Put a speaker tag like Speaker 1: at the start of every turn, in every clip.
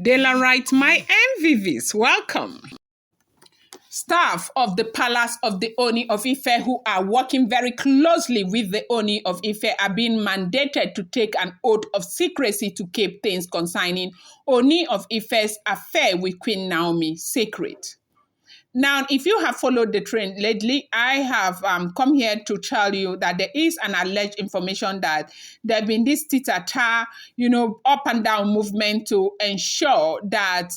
Speaker 1: Daylight, my MVVs, welcome. Staff of the palace of the Ooni of Ife who are working very closely with the Ooni of Ife are being mandated to take an oath of secrecy to keep things concerning Ooni of Ife's affair with Queen Naomi secret. Now, if you have followed the trend lately, I have come here to tell you that there is an alleged information that there have been this tita-ta, up and down movement to ensure that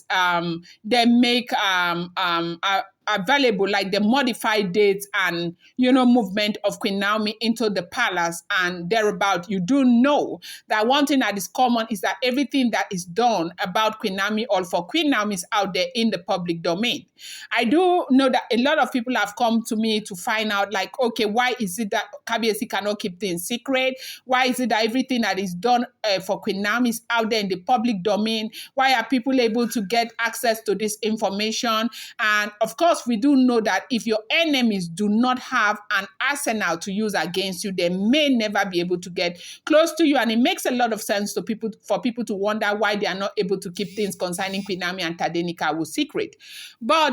Speaker 1: they make available like the modified dates and movement of Queen Naomi into the palace and thereabout. You do know that one thing that is common is that everything that is done about Queen Naomi or for Queen Naomi is out there in the public domain. I do know that a lot of people have come to me to find out, like, okay, why is it that Kabiyesi cannot keep things secret? Why is it that everything that is done for Queen Naomi is out there in the public domain? Why are people able to get access to this information? And of course, we do know that if your enemies do not have an arsenal to use against you, they may never be able to get close to you. And it makes a lot of sense to people for people to wonder why they are not able to keep things concerning Queen Naomi and Tadenikawo secret. But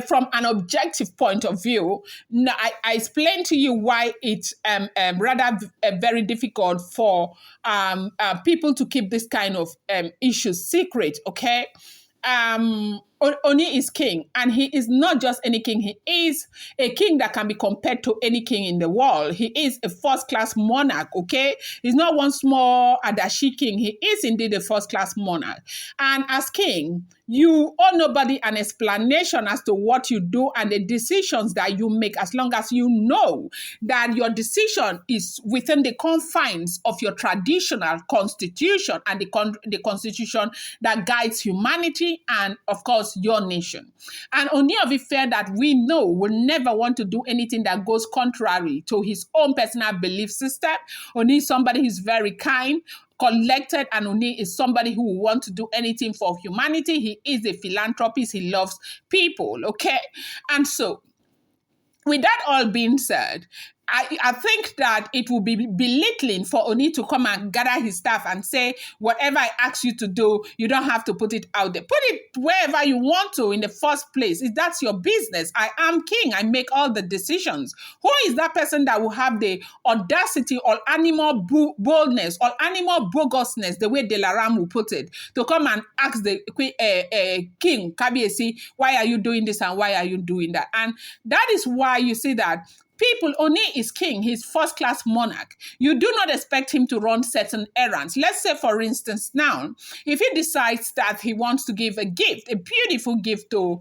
Speaker 1: from an objective point of view, I explained to you why it's rather very difficult for people to keep this kind of issues secret, okay? Ooni is king, and he is not just any king. He is a king that can be compared to any king in the world. He is a first-class monarch, okay? He's not one small Adashi king. He is indeed a first-class monarch. And as king, you owe nobody an explanation as to what you do and the decisions that you make, as long as you know that your decision is within the confines of your traditional constitution and the constitution that guides humanity and, of course, your nation. And Ooni of Ife that we know will never want to do anything that goes contrary to his own personal belief system. Ooni is somebody who's very kind, collected, and Ooni is somebody who will want to do anything for humanity. He is a philanthropist. He loves people, okay? And so, with that all being said, I think that it will be belittling for Ooni to come and gather his staff and say, whatever I ask you to do, you don't have to put it out there. Put it wherever you want to in the first place. If that's your business, I am king. I make all the decisions. Who is that person that will have the audacity or animal boldness or animal bogusness, the way Delaram will put it, to come and ask the king, Kabiyesi, why are you doing this and why are you doing that? And that is why you see that people, Ooni is king, he's first-class monarch. You do not expect him to run certain errands. Let's say, for instance, now, if he decides that he wants to give a gift, a beautiful gift to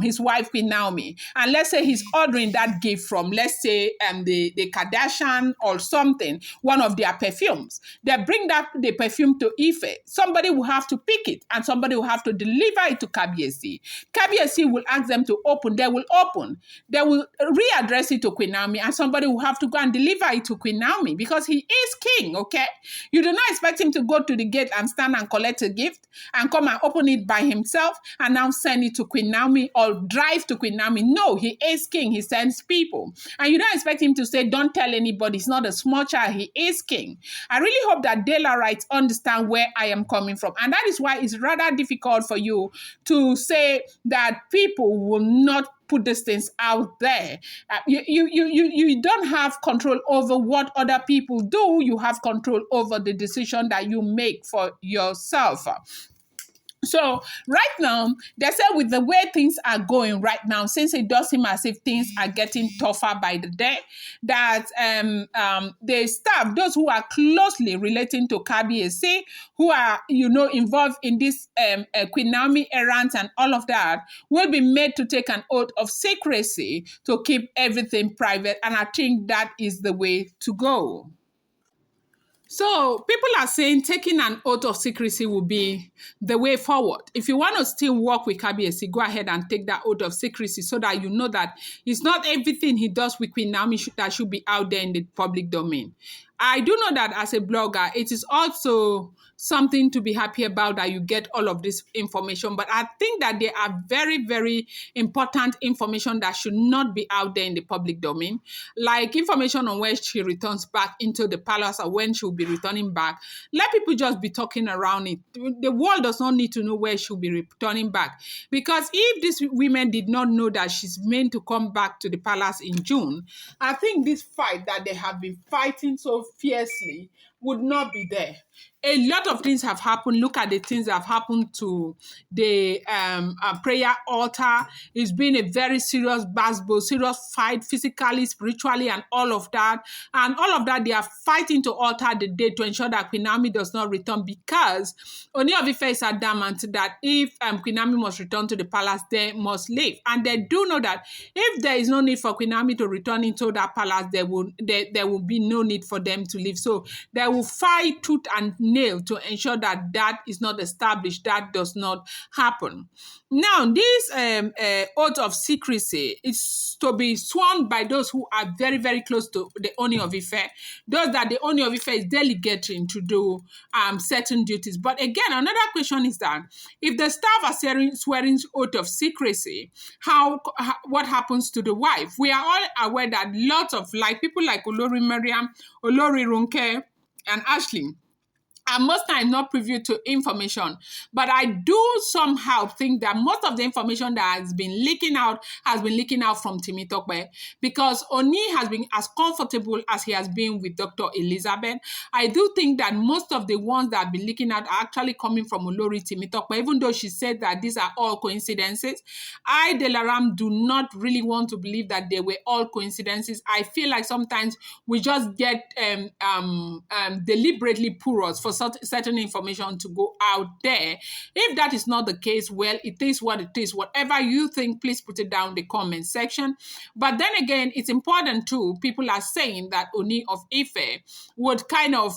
Speaker 1: his wife, Queen Naomi, and let's say he's ordering that gift from, let's say, the Kardashian or something, one of their perfumes. They bring the perfume to Ife. Somebody will have to pick it, and somebody will have to deliver it to Kabiyesi. Kabiyesi will ask them to open. They will open. They will readdress it to Queen Naomi, and somebody will have to go and deliver it to Queen Naomi because he is king, okay? You do not expect him to go to the gate and stand and collect a gift and come and open it by himself and now send it to Queen Naomi or drive to Queen Naomi. No, he is king. He sends people. And you don't expect him to say, don't tell anybody. He's not a small child. He is king. I really hope that Daylight understand where I am coming from. And that is why it's rather difficult for you to say that people will not put these things out there. You don't have control over what other people do. You have control over the decision that you make for yourself. So right now, they say with the way things are going right now, since it does seem as if things are getting tougher by the day, that the staff, those who are closely relating to Kabiyesi, who are, involved in this Queen Naomi errands and all of that, will be made to take an oath of secrecy to keep everything private. And I think that is the way to go. So people are saying taking an oath of secrecy will be the way forward. If you want to still work with Kabiyesi, go ahead and take that oath of secrecy so that you know that it's not everything he does with Queen Naomi that should be out there in the public domain. I do know that as a blogger, it is also something to be happy about that you get all of this information. But I think that there are very, very important information that should not be out there in the public domain, like information on when she returns back into the palace or when she'll be returning back. Let people just be talking around it. The world does not need to know where she'll be returning back, because if these women did not know that she's meant to come back to the palace in June, I think this fight that they have been fighting so fiercely would not be there. A lot of things have happened. Look at the things that have happened to the prayer altar. It's been a very serious basbo, serious fight, physically, spiritually, and all of that. And all of that, they are fighting to alter the date to ensure that Queen Naomi does not return, because Ooni of Ife is adamant that if Queen Naomi must return to the palace, they must leave. And they do know that if there is no need for Queen Naomi to return into that palace, there will be no need for them to leave. So they will fight tooth and nail to ensure that that is not established, that does not happen. Now, this oath of secrecy is to be sworn by those who are very, very close to the Ooni of Ife, those that the Ooni of Ife is delegating to do certain duties. But again, another question is that if the staff are swearing oath of secrecy, what happens to the wife? We are all aware that lots of people like Olori Mariam, Olori Ronke, and Ashley are most times not privy to information. But I do somehow think that most of the information that has been leaking out from Temitope, because Ooni has been as comfortable as he has been with Dr. Elizabeth. I do think that most of the ones that have been leaking out are actually coming from Olori Temitope, even though she said that these are all coincidences. I, Delaram, do not really want to believe that they were all coincidences. I feel like sometimes we just get deliberately porous for certain information to go out there. If that is not the case, well, it is what it is. Whatever you think, please put it down in the comment section. But then again, it's important too. People are saying that Ooni of Ife would kind of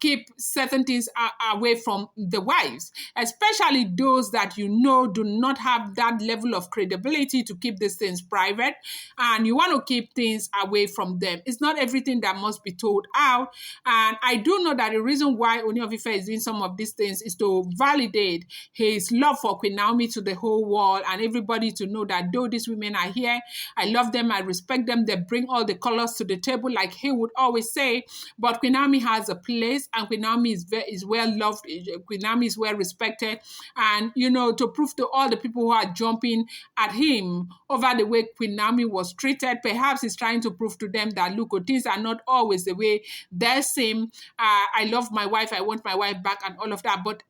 Speaker 1: keep certain things away from the wives, especially those that you know do not have that level of credibility to keep these things private, and you want to keep things away from them. It's not everything that must be told out. And I do know that the reason why Ooni of Ife is doing some of these things is to validate his love for Queen Naomi to the whole world, and everybody to know that though these women are here, I love them, I respect them, they bring all the colors to the table, like he would always say. But Queen Naomi has a place, and Queen Naomi is well loved, Queen Naomi is well respected. And to prove to all the people who are jumping at him over the way Queen Naomi was treated, perhaps he's trying to prove to them that look, things are not always the way they seem. I love my wife, I want my wife back, and all of that. But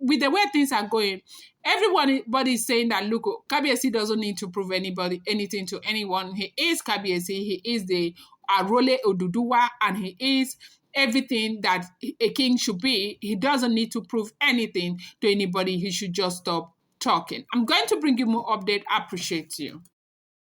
Speaker 1: with the way things are going, everybody is saying that look, Kabiyesi doesn't need to prove anything to anyone. He is Kabiyesi, he is the Arole Oduduwa, and he is everything that a king should be. He doesn't need to prove anything to anybody. He should just stop talking. I'm going to bring you more update. I appreciate you.